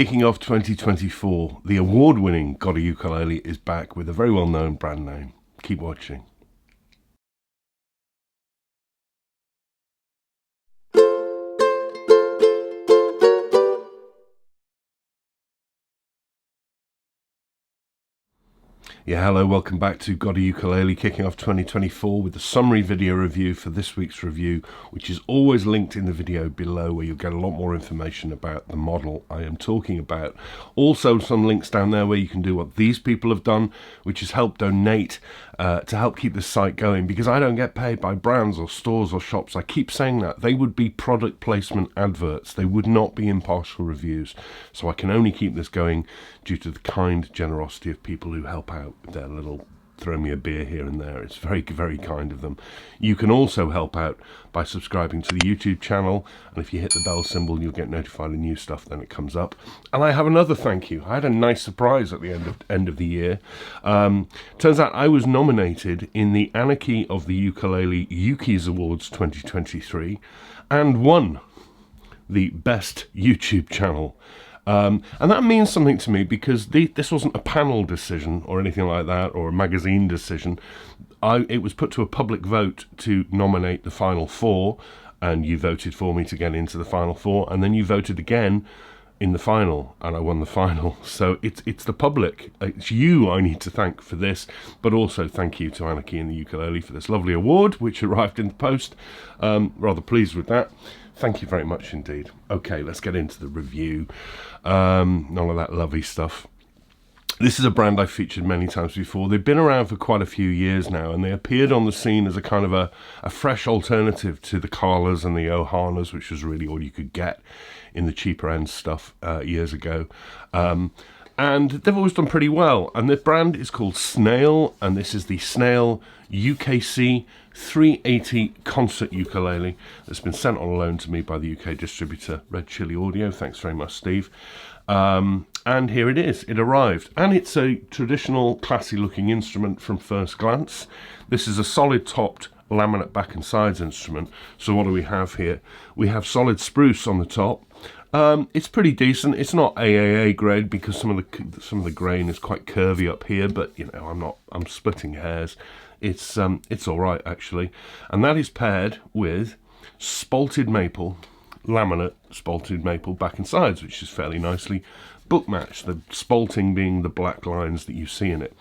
Kicking off 2024, the award-winning GotAUkulele is back with a very well-known brand name. Keep watching. Yeah, hello, welcome back to GotAUkulele, kicking off 2024 with the summary video review for this week's review, which is always linked in the video below, where you'll get a lot more information about the model I am talking about. Also, some links down there where you can do what these people have done, which is help donate to help keep this site going, because I don't get paid by brands or stores or shops. I keep saying that. They would be product placement adverts. They would not be impartial reviews. So I can only keep this going due to the kind generosity of people who help out with their little throw me a beer here and there. It's very, very kind of them. You can also help out by subscribing to the YouTube channel, and if you hit the bell symbol, you'll get notified of new stuff, then it comes up. And I have another thank you. I had a nice surprise at the end of the year. Turns out I was nominated in the Anarchy of the Ukulele Ukies Awards 2023 and won the Best YouTube Channel. And that means something to me, because this wasn't a panel decision or anything like that, or a magazine decision. It was put to a public vote to nominate the final four, and you voted for me to get into the final four, and then you voted again in the final, and I won the final. So it's the public, it's you I need to thank for this, but also thank you to Anarchy and the Ukulele for this lovely award, which arrived in the post. Rather pleased with that. Thank you very much indeed. Okay, let's get into the review. None of that lovely stuff. This is a brand I've featured many times before. They've been around for quite a few years now, and they appeared on the scene as a kind of a fresh alternative to the Carlas and the Ohanas, which was really all you could get in the cheaper end stuff years ago. And they've always done pretty well. And the brand is called Snail, and this is the Snail UKC-380 concert ukulele that's been sent on loan to me by the UK distributor Red Chili Audio. Thanks very much, Steve. And here it is. It arrived, and it's a traditional, classy-looking instrument from first glance. This is a solid-topped laminate back and sides instrument. So what do we have here? We have solid spruce on the top. It's pretty decent. It's not AAA grade, because some of the grain is quite curvy up here, but you know, I'm splitting hairs. It's all right actually, and that is paired with spalted maple, laminate spalted maple back and sides, which is fairly nicely book matched. The spalting being the black lines that you see in it.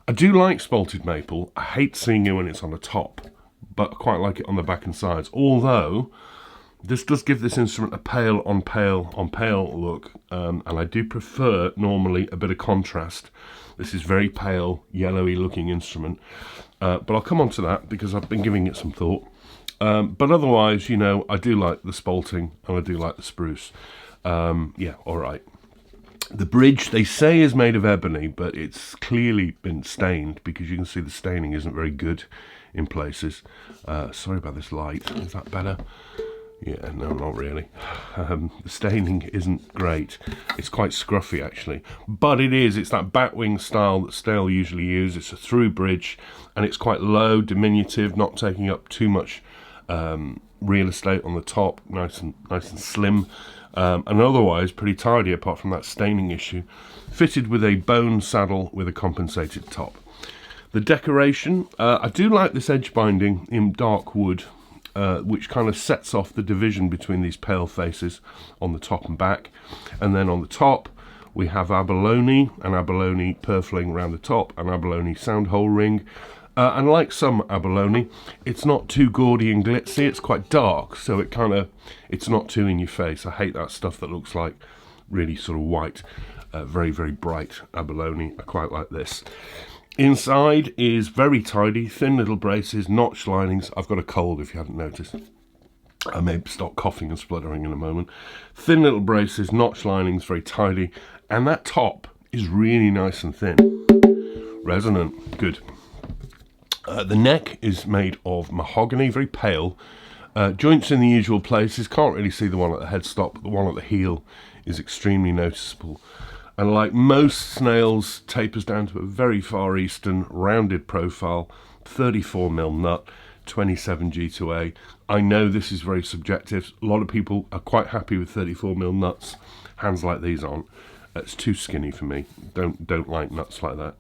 I do like spalted maple. I hate seeing it when it's on the top, but I quite like it on the back and sides. Although this does give this instrument a pale on pale on pale look, and I do prefer normally a bit of contrast. This is very pale, yellowy looking instrument, but I'll come on to that because I've been giving it some thought. But otherwise, you know, I do like the spalting and I do like the spruce. Yeah, all right. The bridge, they say, is made of ebony, but it's clearly been stained, because you can see the staining isn't very good in places. Sorry about this light. Is that better? Yeah, no, not really. The staining isn't great. It's quite scruffy, actually. But it's that batwing style that Snail usually use. It's a through bridge, and it's quite low, diminutive, not taking up too much real estate on the top. Nice and slim. And otherwise pretty tidy, apart from that staining issue. Fitted with a bone saddle with a compensated top. The decoration, I do like this edge binding in dark wood, which kind of sets off the division between these pale faces on the top and back. And then on the top we have abalone, and abalone purfling around the top, and abalone sound hole ring. And like some abalone, it's not too gaudy and glitzy. It's quite dark, so it's not too in your face. I hate that stuff that looks like really sort of white, very, very bright abalone. I quite like this. Inside is very tidy, thin little braces, notch linings. I've got a cold, if you haven't noticed. I may stop coughing and spluttering in a moment. Thin little braces, notch linings, very tidy. And that top is really nice and thin. Resonant, good. The neck is made of mahogany, very pale. Joints in the usual places. Can't really see the one at the headstock, but the one at the heel is extremely noticeable. And like most Snails, tapers down to a very far eastern rounded profile, 34mm nut, 27 G2A. I know this is very subjective. A lot of people are quite happy with 34mm nuts. Hands like these aren't. It's too skinny for me. Don't like nuts like that.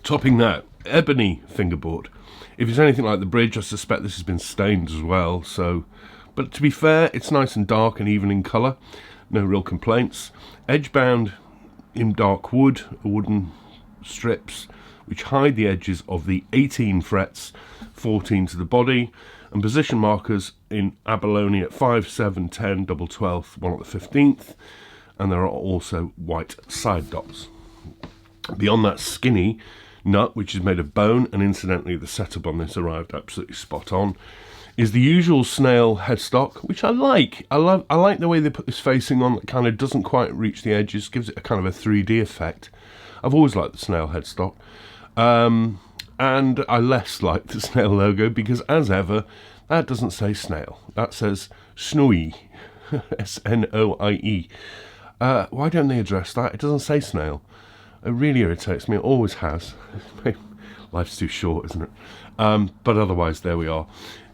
Topping that, ebony fingerboard. If it's anything like the bridge, I suspect this has been stained as well. So, but to be fair, it's nice and dark and even in colour. No real complaints. Edge bound in dark wood, wooden strips which hide the edges of the 18 frets, 14 to the body, and position markers in abalone at 5, 7, 10, double 12th, one at the 15th, and there are also white side dots. Beyond that skinny nut, which is made of bone, and incidentally the setup on this arrived absolutely spot on, is the usual Snail headstock, which I like. I like the way they put this facing on that kind of doesn't quite reach the edges, gives it a kind of a 3D effect. I've always liked the Snail headstock. And I less like the Snail logo because, as ever, that doesn't say Snail. That says Snoie. S-N-O-I-E. Why don't they address that? It doesn't say Snail. It really irritates me. It always has. Life's too short, isn't it? But otherwise, there we are.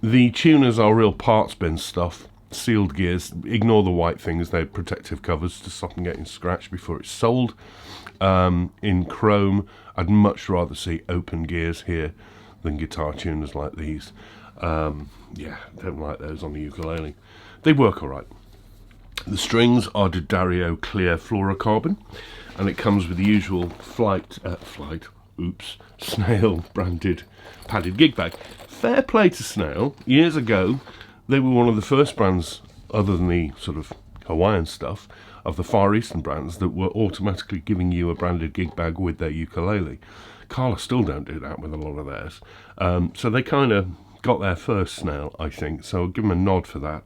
The tuners are real parts bin stuff. Sealed gears. Ignore the white things. They're protective covers to stop them getting scratched before it's sold. In chrome, I'd much rather see open gears here than guitar tuners like these. Yeah, don't like those on the ukulele. They work all right. The strings are Dario clear fluorocarbon, and it comes with the usual Snail branded padded gig bag. Fair play to Snail. Years ago, they were one of the first brands, other than the sort of Hawaiian stuff, of the Far Eastern brands that were automatically giving you a branded gig bag with their ukulele. Carla still don't do that with a lot of theirs. So they kind of got there first, Snail, I think. So I'll give them a nod for that.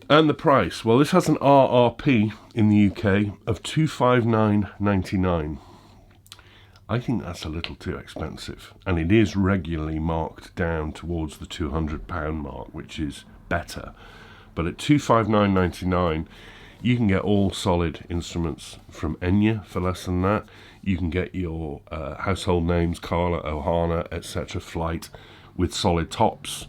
And the price. Well, this has an RRP in the UK of $259.99. I think that's a little too expensive. And it is regularly marked down towards the £200 mark, which is better. But at $259.99, you can get all solid instruments from Enya for less than that. You can get your household names, Carla, Ohana, etc., Flight, with solid tops.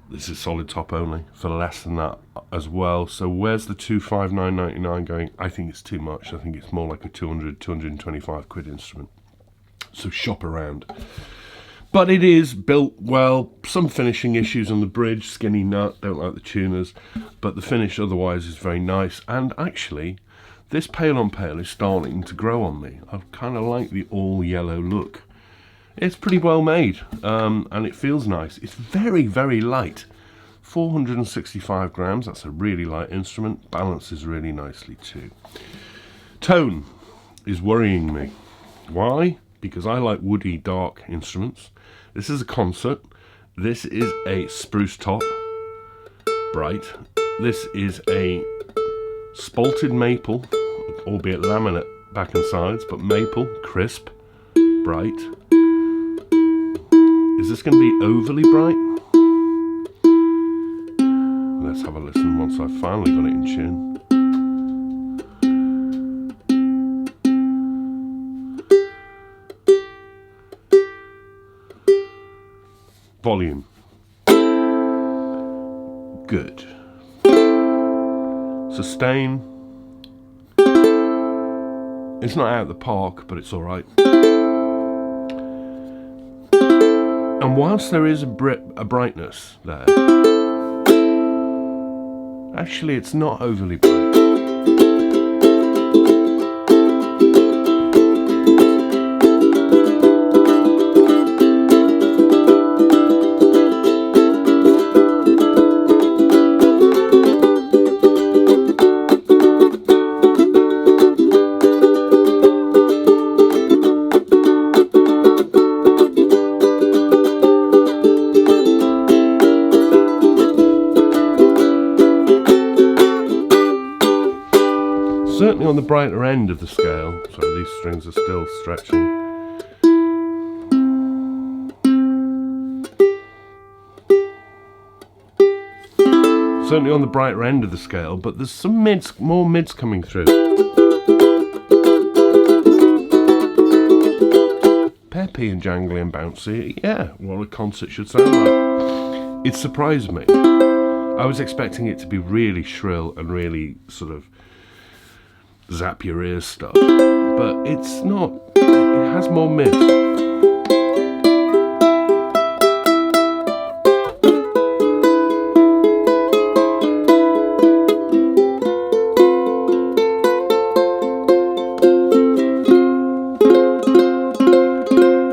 This is solid top only, for less than that as well. So where's the $259.99 going? I think it's too much. I think it's more like a 200, 225 quid instrument. So shop around. But it is built well. Some finishing issues on the bridge, skinny nut, don't like the tuners, but the finish otherwise is very nice. And actually, this pale on pale is starting to grow on me. I kind of like the all yellow look. It's pretty well made, and it feels nice. It's very, very light. 465 grams, that's a really light instrument. Balances really nicely too. Tone is worrying me. Why? Because I like woody, dark instruments. This is a concert. This is a spruce top, bright. This is a spalted maple, albeit laminate back and sides, but maple, crisp, bright. Is this going to be overly bright? Let's have a listen once I've finally got it in tune. Volume. Good. Sustain. It's not out of the park, but it's alright. And whilst there is a brightness there, actually it's not overly bright. Certainly on the brighter end of the scale. Sorry, these strings are still stretching. Certainly on the brighter end of the scale, but there's some mids, more mids coming through. jumpy and jangly and bouncy. Yeah, what a concert should sound like. It surprised me. I was expecting it to be really shrill and really sort of zap your ears stuff, but it's not. It has more mist.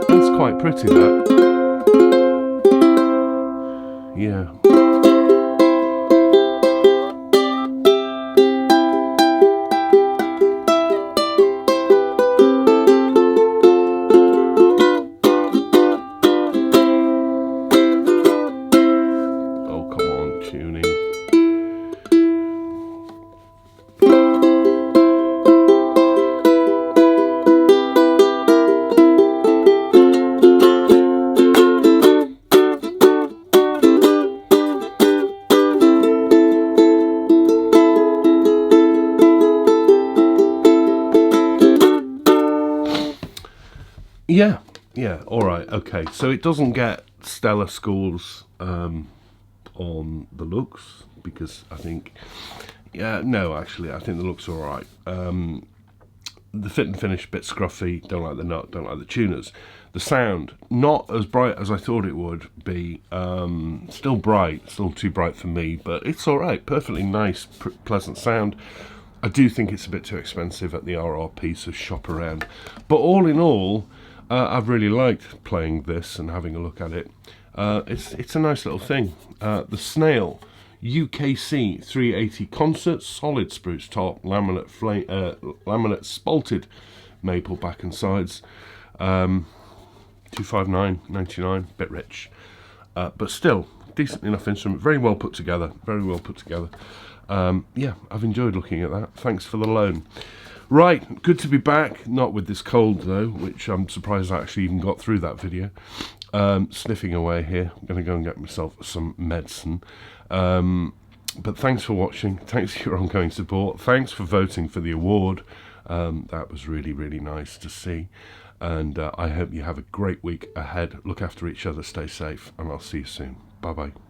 That's quite pretty, that. Yeah. Tuning. Yeah, alright, okay. So it doesn't get stellar scores on the looks, because I think, no, actually, I think the looks are alright. The fit and finish, a bit scruffy, don't like the nut, don't like the tuners. The sound, not as bright as I thought it would be, still bright, still too bright for me, but it's alright, perfectly nice, pleasant sound. I do think it's a bit too expensive at the RRP, so shop around. But all in all, I've really liked playing this and having a look at it. It's a nice little thing. The Snail UKC-380 concert, solid spruce top, laminate spalted maple back and sides. $259.99, bit rich, but still decent enough instrument. Very well put together. Very well put together. Yeah, I've enjoyed looking at that. Thanks for the loan. Right, good to be back. Not with this cold though, which I'm surprised I actually even got through that video. Sniffing away here. I'm going to go and get myself some medicine. But thanks for watching. Thanks for your ongoing support. Thanks for voting for the award. That was really, really nice to see. And I hope you have a great week ahead. Look after each other, stay safe, and I'll see you soon. Bye-bye.